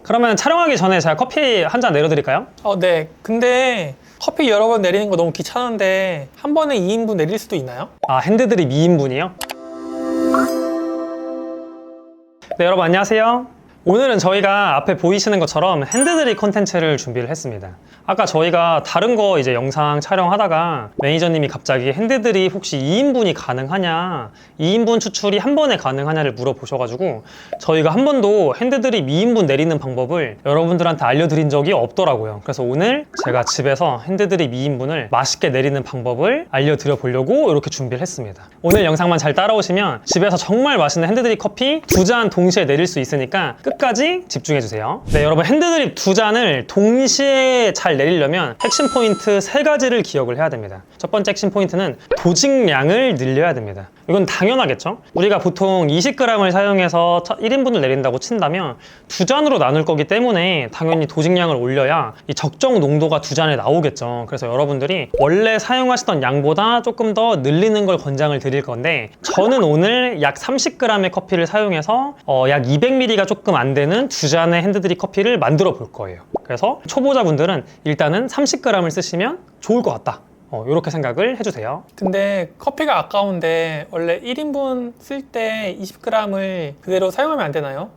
그러면 촬영하기 전에 제가 커피 한 잔 내려드릴까요? 네. 근데 커피 여러 번 내리는 거 너무 귀찮은데 한 번에 2인분 내릴 수도 있나요? 아, 핸드드립 2인분이요? 네, 여러분 안녕하세요. 오늘은 저희가 앞에 보이시는 것처럼 핸드드립 콘텐츠를 준비를 했습니다. 아까 저희가 다른 거 이제 영상 촬영하다가 매니저님이 갑자기 핸드드립 혹시 2인분이 가능하냐, 2인분 추출이 한 번에 가능하냐를 물어보셔가지고 저희가 한 번도 핸드드립 2인분 내리는 방법을 여러분들한테 알려드린 적이 없더라고요. 그래서 오늘 제가 집에서 핸드드립 2인분을 맛있게 내리는 방법을 알려드려 보려고 이렇게 준비를 했습니다. 오늘 영상만 잘 따라오시면 집에서 정말 맛있는 핸드드립 커피 2잔 동시에 내릴 수 있으니까 끝까지 집중해주세요. 네, 여러분 핸드드립 2잔을 동시에 잘 내리려면 핵심 포인트 3가지를 기억을 해야 됩니다. 첫 번째 핵심 포인트는 도직량을 늘려야 됩니다. 이건 당연하겠죠? 우리가 보통 20g을 사용해서 1인분을 내린다고 친다면 2잔으로 나눌 거기 때문에 당연히 도직량을 올려야 이 적정 농도가 2잔에 나오겠죠. 그래서 여러분들이 원래 사용하시던 양보다 조금 더 늘리는 걸 권장을 드릴 건데 저는 오늘 약 30g의 커피를 사용해서 약 200ml가 조금 안 되는 2잔의 핸드드립 커피를 만들어 볼 거예요. 그래서 초보자분들은 일단은 30g을 쓰시면 좋을 것 같다. 이렇게 생각을 해주세요. 근데 커피가 아까운데 원래 1인분 쓸 때 20g을 그대로 사용하면 안 되나요?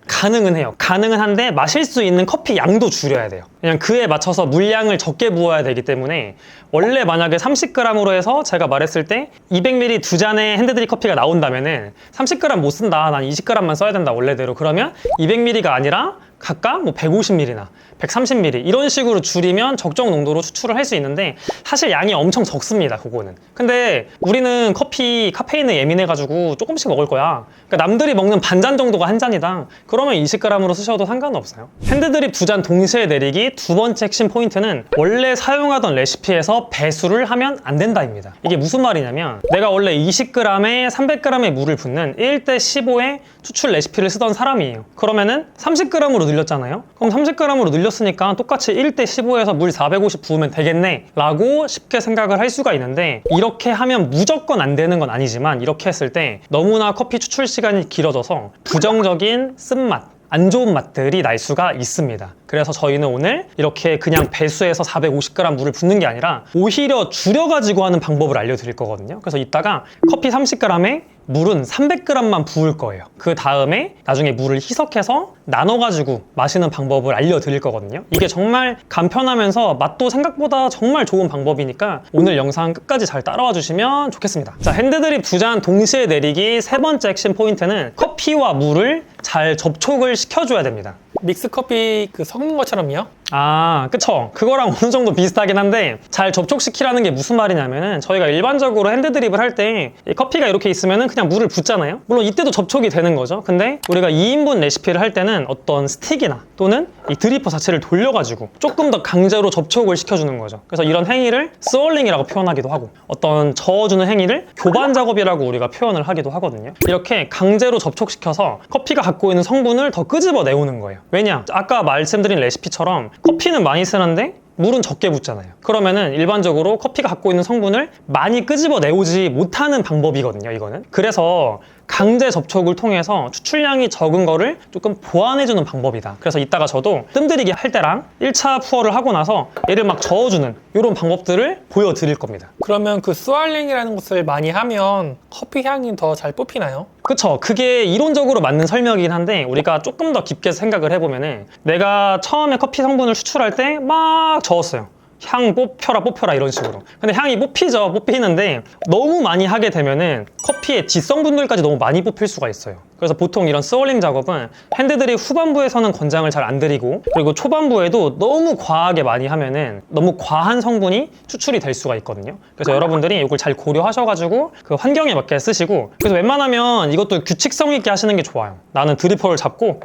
가능은 해요. 가능은 한데 마실 수 있는 커피 양도 줄여야 돼요. 그냥 그에 맞춰서 물량을 적게 부어야 되기 때문에 원래 만약에 30g으로 해서 제가 말했을 때 200ml 2잔의 핸드드립 커피가 나온다면은 30g 못 쓴다. 난 20g만 써야 된다. 원래대로. 그러면 200ml가 아니라 각각 뭐 150ml나 130ml 이런 식으로 줄이면 적정 농도로 추출을 할 수 있는데 사실 양이 엄청 적습니다. 그거는. 근데 우리는 커피 카페인에 예민해가지고 조금씩 먹을 거야. 그러니까 남들이 먹는 반잔 정도가 한 잔이다. 그러면 20g으로 쓰셔도 상관없어요. 핸드드립 2잔 동시에 내리기 두 번째 핵심 포인트는 원래 사용하던 레시피에서 배수를 하면 안 된다입니다. 이게 무슨 말이냐면 내가 원래 20g에 300g의 물을 붓는 1대15의 추출 레시피를 쓰던 사람이에요. 그러면은 30g으로 늘렸잖아요. 그럼 30g으로 늘렸으니까 똑같이 1대15에서 물 450 부으면 되겠네 라고 쉽게 생각을 할 수가 있는데 이렇게 하면 무조건 안 되는 건 아니지만 이렇게 했을 때 너무나 커피 추출 시간이 길어져서 부정적인 쓴맛 안 좋은 맛들이 날 수가 있습니다. 그래서 저희는 오늘 이렇게 그냥 배수해서 450g 물을 붓는 게 아니라 오히려 줄여가지고 하는 방법을 알려드릴 거거든요. 그래서 이따가 커피 30g에 물은 300g만 부을 거예요. 그 다음에 나중에 물을 희석해서 나눠가지고 마시는 방법을 알려드릴 거거든요. 이게 정말 간편하면서 맛도 생각보다 정말 좋은 방법이니까 오늘 영상 끝까지 잘 따라와 주시면 좋겠습니다. 자, 핸드드립 2잔 동시에 내리기 세 번째 핵심 포인트는 커피와 물을 잘 접촉을 시켜줘야 됩니다. 믹스커피 섞는 것처럼요? 아, 그쵸. 그거랑 어느 정도 비슷하긴 한데 잘 접촉시키라는 게 무슨 말이냐면은 저희가 일반적으로 핸드드립을 할 때 커피가 이렇게 있으면은 그냥 물을 붓잖아요. 물론 이때도 접촉이 되는 거죠. 근데 우리가 2인분 레시피를 할 때는 어떤 스틱이나 또는 이 드리퍼 자체를 돌려가지고 조금 더 강제로 접촉을 시켜주는 거죠. 그래서 이런 행위를 스월링이라고 표현하기도 하고 어떤 저어주는 행위를 교반 작업이라고 우리가 표현을 하기도 하거든요. 이렇게 강제로 접촉시켜서 커피가 갖고 있는 성분을 더 끄집어 내오는 거예요. 왜냐? 아까 말씀드린 레시피처럼 커피는 많이 쓰는데 물은 적게 붓잖아요. 그러면은 일반적으로 커피가 갖고 있는 성분을 많이 끄집어 내오지 못하는 방법이거든요, 이거는. 그래서 강제 접촉을 통해서 추출량이 적은 거를 조금 보완해주는 방법이다. 그래서 이따가 저도 뜸들이기 할 때랑 1차 푸어를 하고 나서 얘를 막 저어주는 이런 방법들을 보여드릴 겁니다. 그러면 스왈링이라는 것을 많이 하면 커피 향이 더 잘 뽑히나요? 그쵸. 그게 이론적으로 맞는 설명이긴 한데 우리가 조금 더 깊게 생각을 해보면은 내가 처음에 커피 성분을 추출할 때 막 저었어요. 향 뽑혀라 이런 식으로. 근데 향이 뽑히는데 너무 많이 하게 되면은 커피의 지성분들까지 너무 많이 뽑힐 수가 있어요. 그래서 보통 이런 스월링 작업은 핸드드립 후반부에서는 권장을 잘 안 드리고 그리고 초반부에도 너무 과하게 많이 하면은 너무 과한 성분이 추출이 될 수가 있거든요. 그래서 여러분들이 이걸 잘 고려하셔가지고 그 환경에 맞게 쓰시고 그래서 웬만하면 이것도 규칙성 있게 하시는 게 좋아요. 나는 드리퍼를 잡고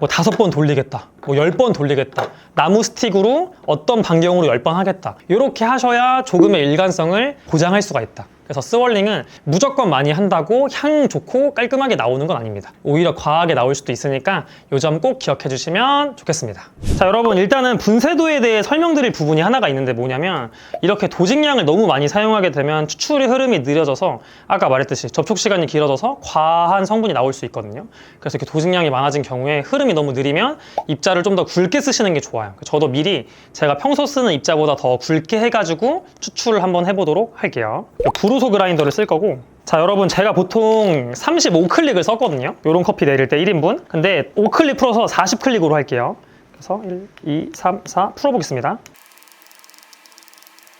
뭐 5번 돌리겠다. 뭐 10번 돌리겠다. 나무 스틱으로 어떤 반경으로 10번 하겠다. 이렇게 하셔야 조금의 일관성을 보장할 수가 있다. 그래서 스월링은 무조건 많이 한다고 향 좋고 깔끔하게 나오는 건 아닙니다. 오히려 과하게 나올 수도 있으니까 이 점 꼭 기억해 주시면 좋겠습니다. 자, 여러분 일단은 분쇄도에 대해 설명드릴 부분이 하나가 있는데 뭐냐면 이렇게 도직량을 너무 많이 사용하게 되면 추출의 흐름이 느려져서 아까 말했듯이 접촉 시간이 길어져서 과한 성분이 나올 수 있거든요. 그래서 이렇게 도직량이 많아진 경우에 흐름이 너무 느리면 입자를 좀 더 굵게 쓰시는 게 좋아요. 저도 미리 제가 평소 쓰는 입자보다 더 굵게 해가지고 추출을 한번 해보도록 할게요. 부르소 그라인더를 쓸 거고, 자 여러분 제가 보통 35클릭을 썼거든요. 요런 커피 내릴 때 1인분. 근데 5클릭 풀어서 40클릭으로 할게요. 그래서 1, 2, 3, 4 풀어보겠습니다.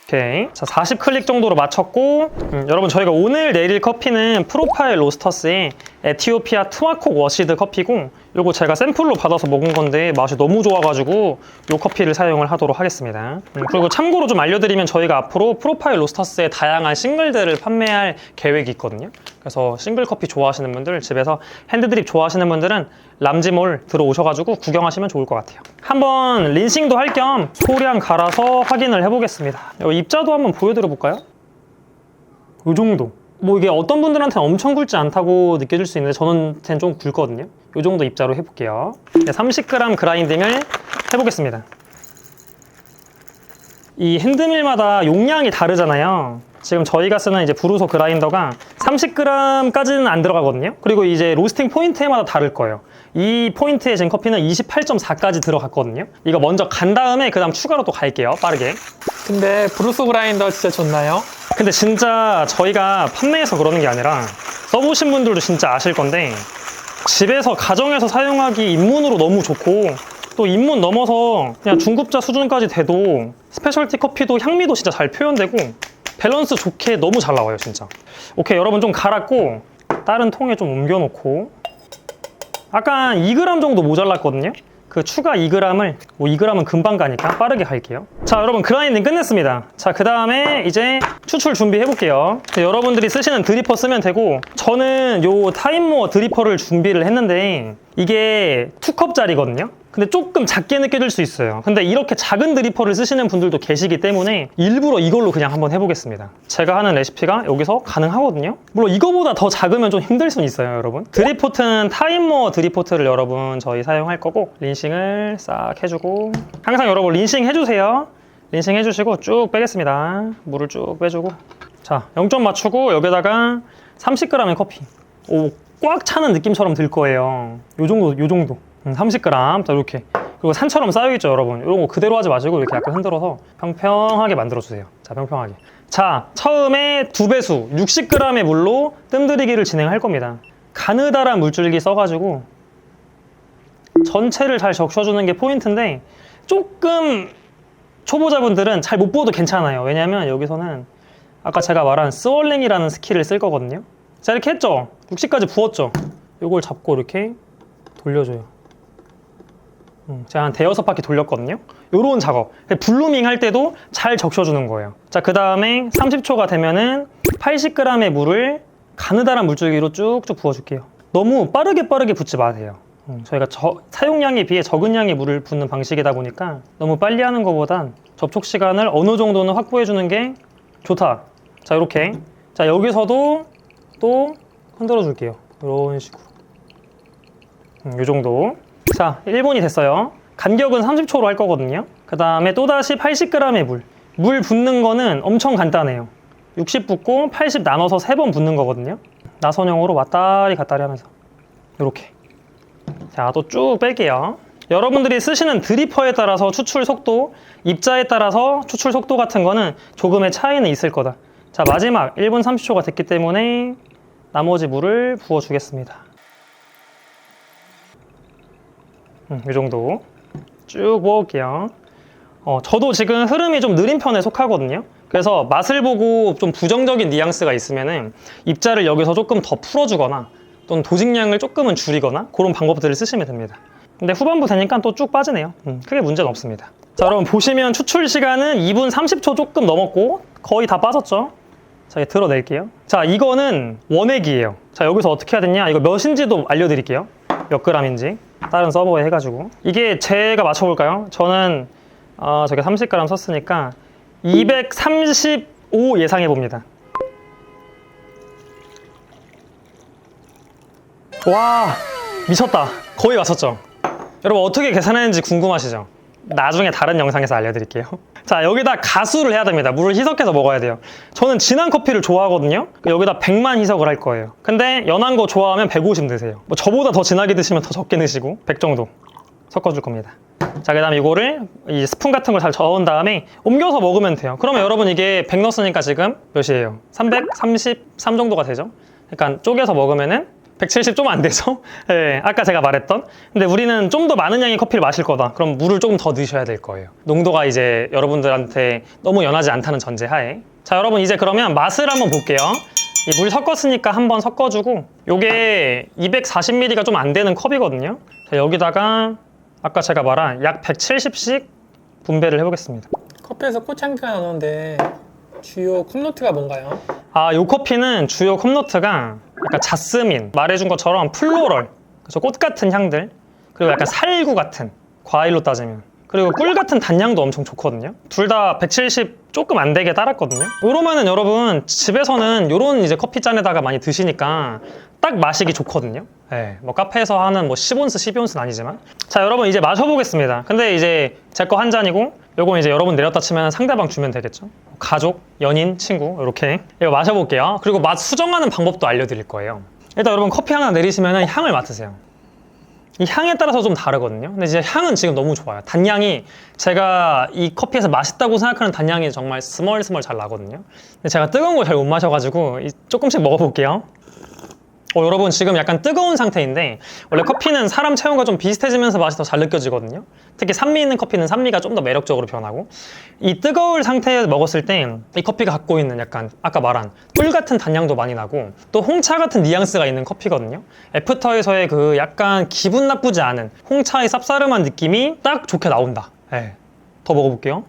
오케이. 자, 40클릭 정도로 마쳤고, 여러분 저희가 오늘 내릴 커피는 프로파일 로스터스의 에티오피아 투마콕 워시드 커피고, 요거 제가 샘플로 받아서 먹은 건데 맛이 너무 좋아가지고 요 커피를 사용을 하도록 하겠습니다. 그리고 참고로 좀 알려드리면 저희가 앞으로 프로파일 로스터스의 다양한 싱글들을 판매할 계획이 있거든요. 그래서 싱글 커피 좋아하시는 분들, 집에서 핸드드립 좋아하시는 분들은 람지몰 들어오셔가지고 구경하시면 좋을 것 같아요. 한번 린싱도 할 겸 소량 갈아서 확인을 해보겠습니다. 입자도 한번 보여드려 볼까요? 이 정도. 뭐 이게 어떤 분들한테는 엄청 굵지 않다고 느껴질 수 있는데 저는텐 좀 굵거든요. 이 정도 입자로 해볼게요. 30g 그라인딩을 해보겠습니다. 이 핸드밀마다 용량이 다르잖아요. 지금 저희가 쓰는 이제 부르소 그라인더가 30g까지는 안 들어가거든요. 그리고 이제 로스팅 포인트마다 다를 거예요. 이 포인트에 지금 커피는 28.4까지 들어갔거든요. 이거 먼저 간 다음에 그 다음 추가로 또 갈게요. 빠르게. 근데 브루스 그라인더 진짜 좋나요? 근데 진짜 저희가 판매해서 그러는 게 아니라 써보신 분들도 진짜 아실 건데 집에서 가정에서 사용하기 입문으로 너무 좋고 또 입문 넘어서 그냥 중급자 수준까지 돼도 스페셜티 커피도 향미도 진짜 잘 표현되고 밸런스 좋게 너무 잘 나와요 진짜. 오케이 여러분 좀 갈았고 다른 통에 좀 옮겨놓고 아까 2g 정도 모자랐거든요. 그 추가 2g을 뭐 2g은 금방 가니까 빠르게 갈게요. 자 여러분 그라인딩 끝냈습니다. 자 그 다음에 이제 추출 준비해 볼게요. 여러분들이 쓰시는 드리퍼 쓰면 되고 저는 요 타임모어 드리퍼를 준비를 했는데 이게 2컵짜리거든요. 근데 조금 작게 느껴질 수 있어요. 근데 이렇게 작은 드리퍼를 쓰시는 분들도 계시기 때문에 일부러 이걸로 그냥 한번 해보겠습니다. 제가 하는 레시피가 여기서 가능하거든요. 물론 이거보다 더 작으면 좀 힘들 수는 있어요 여러분. 드립포트는 타임모어 드립포트를 여러분 저희 사용할 거고 린싱을 싹 해주고 항상 여러분 린싱 해주세요. 린싱 해주시고 쭉 빼겠습니다. 물을 쭉 빼주고 자 0점 맞추고 여기다가 30g의 커피 꽉 차는 느낌처럼 들 거예요. 요 정도 30g 자 이렇게 그리고 산처럼 쌓여있죠 여러분. 이런 거 그대로 하지 마시고 이렇게 약간 흔들어서 평평하게 만들어주세요. 자 평평하게. 자 처음에 2배수 60g의 물로 뜸들이기를 진행할 겁니다. 가느다란 물줄기 써가지고 전체를 잘 적셔주는 게 포인트인데 조금 초보자분들은 잘 못 보도 괜찮아요. 왜냐면 여기서는 아까 제가 말한 스월링이라는 스킬을 쓸 거거든요. 자 이렇게 했죠? 60까지 부었죠? 이걸 잡고 이렇게 돌려줘요. 제가 한 5-6바퀴 돌렸거든요. 요런 작업. 블루밍 할 때도 잘 적셔주는 거예요. 자, 그 다음에 30초가 되면은 80g의 물을 가느다란 물줄기로 쭉쭉 부어줄게요. 너무 빠르게 붓지 마세요. 저희가 사용량에 비해 적은 양의 물을 붓는 방식이다 보니까 너무 빨리 하는 것보단 접촉 시간을 어느 정도는 확보해주는 게 좋다. 자, 이렇게. 자, 여기서도 또 흔들어 줄게요. 이런 식으로. 이 정도. 자, 1분이 됐어요. 간격은 30초로 할 거거든요. 그 다음에 또다시 80g의 물. 물 붓는 거는 엄청 간단해요. 60 붓고 80 나눠서 3번 붓는 거거든요. 나선형으로 왔다리 갔다리 하면서 이렇게. 자, 또 쭉 뺄게요. 여러분들이 쓰시는 드리퍼에 따라서 추출 속도, 입자에 따라서 추출 속도 같은 거는 조금의 차이는 있을 거다. 자, 마지막 1분 30초가 됐기 때문에 나머지 물을 부어주겠습니다. 이 정도 쭉 부어올게요. 저도 지금 흐름이 좀 느린 편에 속하거든요. 그래서 맛을 보고 좀 부정적인 뉘앙스가 있으면은 입자를 여기서 조금 더 풀어주거나 또는 도직량을 조금은 줄이거나 그런 방법들을 쓰시면 됩니다. 근데 후반부 되니까 또 쭉 빠지네요. 크게 문제는 없습니다. 자, 여러분 보시면 추출 시간은 2분 30초 조금 넘었고 거의 다 빠졌죠. 자, 드러낼게요. 자, 이거는 원액이에요. 자, 여기서 어떻게 해야 되냐? 이거 몇인지도 알려드릴게요. 몇 g인지. 다른 서버에 해가지고. 이게 제가 맞춰볼까요? 저는 저게 30g 썼으니까 235 예상해봅니다. 와, 미쳤다. 거의 맞췄죠? 여러분 어떻게 계산했는지 궁금하시죠? 나중에 다른 영상에서 알려드릴게요. 자, 여기다 가수를 해야 됩니다. 물을 희석해서 먹어야 돼요. 저는 진한 커피를 좋아하거든요. 여기다 100만 희석을 할 거예요. 근데 연한 거 좋아하면 150 드세요. 뭐 저보다 더 진하게 드시면 더 적게 드시고 100 정도 섞어줄 겁니다. 자, 그 다음에 이거를 이 스푼 같은 걸 잘 저은 다음에 옮겨서 먹으면 돼요. 그러면 여러분 이게 100 넣었으니까 지금 몇이에요? 333 정도가 되죠? 그러니까 쪼개서 먹으면은 170 좀 안 되죠? 네, 아까 제가 말했던. 근데 우리는 좀 더 많은 양의 커피를 마실 거다. 그럼 물을 조금 더 드셔야 될 거예요. 농도가 이제 여러분들한테 너무 연하지 않다는 전제하에. 자, 여러분 이제 그러면 맛을 한번 볼게요. 이 물 섞었으니까 한번 섞어주고, 요게 240ml가 좀 안 되는 컵이거든요. 자, 여기다가 아까 제가 말한 약 170씩 분배를 해보겠습니다. 커피에서 꽃향기가 나는데 주요 컵노트가 뭔가요? 요 커피는 주요 컵노트가 약간 자스민, 말해준 것처럼 플로럴, 그래서 꽃 같은 향들, 그리고 약간 살구 같은, 과일로 따지면, 그리고 꿀 같은 단향도 엄청 좋거든요. 둘 다 170 조금 안 되게 따랐거든요. 이러면은 여러분 집에서는 요런 이제 커피잔에다가 많이 드시니까 딱 마시기 좋거든요. 네, 뭐 카페에서 하는 뭐 10온스, 12온스는 아니지만. 자, 여러분 이제 마셔보겠습니다. 근데 이제 제 거 한 잔이고, 요거 이제 여러분 내렸다 치면 상대방 주면 되겠죠. 가족, 연인, 친구 이렇게 이거 마셔볼게요. 그리고 맛 수정하는 방법도 알려드릴 거예요. 일단 여러분 커피 하나 내리시면 향을 맡으세요. 이 향에 따라서 좀 다르거든요. 근데 이제 향은 지금 너무 좋아요. 단향이 제가 이 커피에서 맛있다고 생각하는 단향이 정말 스멀스멀 잘 나거든요. 근데 제가 뜨거운 걸 잘 못 마셔가지고 조금씩 먹어볼게요. 여러분 지금 약간 뜨거운 상태인데, 원래 커피는 사람 체온과 좀 비슷해지면서 맛이 더 잘 느껴지거든요. 특히 산미 있는 커피는 산미가 좀 더 매력적으로 변하고, 이 뜨거울 상태에 먹었을 때 이 커피가 갖고 있는 약간 아까 말한 꿀 같은 단향도 많이 나고, 또 홍차 같은 뉘앙스가 있는 커피거든요. 애프터에서의 그 약간 기분 나쁘지 않은 홍차의 쌉싸름한 느낌이 딱 좋게 나온다. 네. 더 먹어볼게요.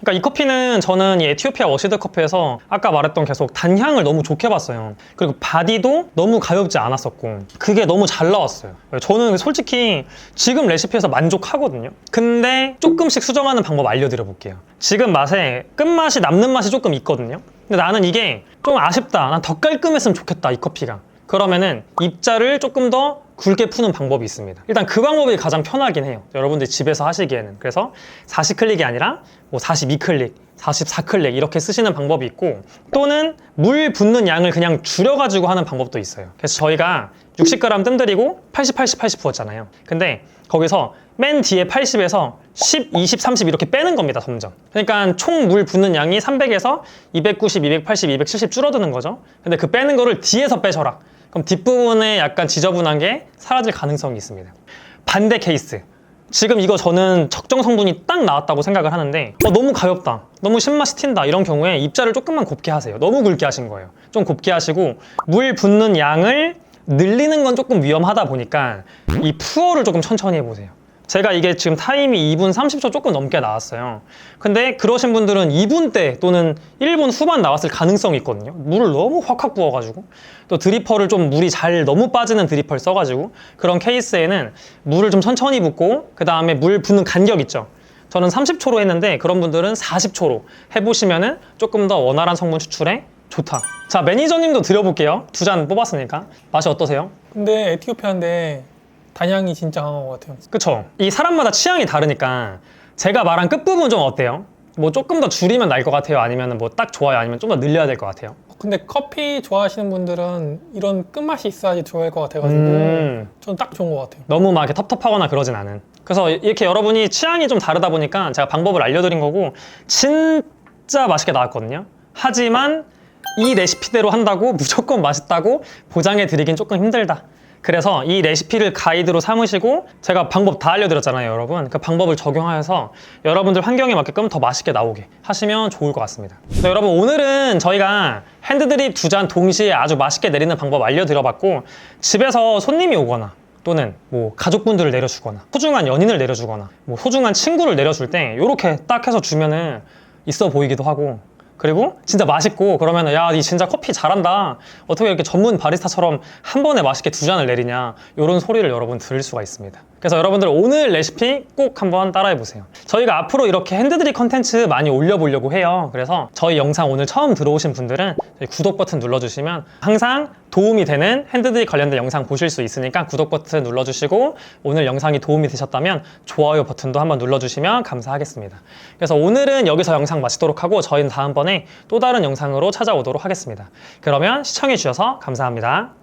그러니까 이 커피는 저는 이 에티오피아 워시드 커피에서 아까 말했던 계속 단향을 너무 좋게 봤어요. 그리고 바디도 너무 가볍지 않았었고, 그게 너무 잘 나왔어요. 저는 솔직히 지금 레시피에서 만족하거든요. 근데 조금씩 수정하는 방법 알려드려 볼게요. 지금 맛에 끝맛이 남는 맛이 조금 있거든요. 근데 나는 이게 좀 아쉽다, 난 더 깔끔했으면 좋겠다, 이 커피가. 그러면은 입자를 조금 더 굵게 푸는 방법이 있습니다. 일단 그 방법이 가장 편하긴 해요. 여러분들이 집에서 하시기에는. 그래서 40클릭이 아니라 뭐 42클릭, 44클릭 이렇게 쓰시는 방법이 있고, 또는 물 붓는 양을 그냥 줄여가지고 하는 방법도 있어요. 그래서 저희가 60g 뜸들이고 80, 80, 80 부었잖아요. 근데 거기서 맨 뒤에 80에서 10, 20, 30 이렇게 빼는 겁니다, 점점. 그러니까 총 물 붓는 양이 300에서 290, 280, 270 줄어드는 거죠. 근데 그 빼는 거를 뒤에서 빼셔라. 그럼 뒷부분에 약간 지저분한 게 사라질 가능성이 있습니다. 반대 케이스. 지금 이거 저는 적정 성분이 딱 나왔다고 생각을 하는데 너무 가볍다, 너무 신맛이 튄다, 이런 경우에 입자를 조금만 곱게 하세요. 너무 굵게 하신 거예요. 좀 곱게 하시고 물 붓는 양을 늘리는 건 조금 위험하다 보니까 이 푸어를 조금 천천히 해보세요. 제가 이게 지금 타임이 2분 30초 조금 넘게 나왔어요. 근데 그러신 분들은 2분대 또는 1분 후반 나왔을 가능성이 있거든요. 물을 너무 확확 부어가지고, 또 드리퍼를 좀 물이 잘 너무 빠지는 드리퍼를 써가지고, 그런 케이스에는 물을 좀 천천히 붓고 그 다음에 물 붓는 간격 있죠. 저는 30초로 했는데 그런 분들은 40초로 해보시면은 조금 더 원활한 성분 추출에 좋다. 자, 매니저님도 드려볼게요. 2잔 뽑았으니까 맛이 어떠세요? 근데 에티오피아인데 단향이 진짜 강한 것 같아요. 그쵸? 이 사람마다 취향이 다르니까 제가 말한 끝부분 좀 어때요? 뭐 조금 더 줄이면 날 것 같아요? 아니면 뭐 딱 좋아요? 아니면 좀 더 늘려야 될 것 같아요? 근데 커피 좋아하시는 분들은 이런 끝맛이 있어야지 좋아할 것 같아가지고 저는 딱 좋은 것 같아요. 너무 막 이렇게 텁텁하거나 그러진 않은. 그래서 이렇게 여러분이 취향이 좀 다르다 보니까 제가 방법을 알려드린 거고, 진짜 맛있게 나왔거든요. 하지만 이 레시피대로 한다고 무조건 맛있다고 보장해 드리긴 조금 힘들다. 그래서 이 레시피를 가이드로 삼으시고, 제가 방법 다 알려드렸잖아요, 여러분. 그 방법을 적용하여서 여러분들 환경에 맞게끔 더 맛있게 나오게 하시면 좋을 것 같습니다. 네, 여러분 오늘은 저희가 핸드드립 2잔 동시에 아주 맛있게 내리는 방법 알려드려봤고, 집에서 손님이 오거나 또는 뭐 가족분들을 내려주거나 소중한 연인을 내려주거나 뭐 소중한 친구를 내려줄 때 이렇게 딱 해서 주면은 있어 보이기도 하고, 그리고 진짜 맛있고 그러면 야, 니 진짜 커피 잘한다. 어떻게 이렇게 전문 바리스타처럼 한 번에 맛있게 2잔을 내리냐. 이런 소리를 여러분 들을 수가 있습니다. 그래서 여러분들 오늘 레시피 꼭 한번 따라해 보세요. 저희가 앞으로 이렇게 핸드드립 컨텐츠 많이 올려보려고 해요. 그래서 저희 영상 오늘 처음 들어오신 분들은 저희 구독 버튼 눌러주시면 항상 도움이 되는 핸드드립 관련된 영상 보실 수 있으니까 구독 버튼 눌러주시고 오늘 영상이 도움이 되셨다면 좋아요 버튼도 한번 눌러주시면 감사하겠습니다. 그래서 오늘은 여기서 영상 마치도록 하고 저희는 다음번에 또 다른 영상으로 찾아오도록 하겠습니다. 그러면 시청해 주셔서 감사합니다.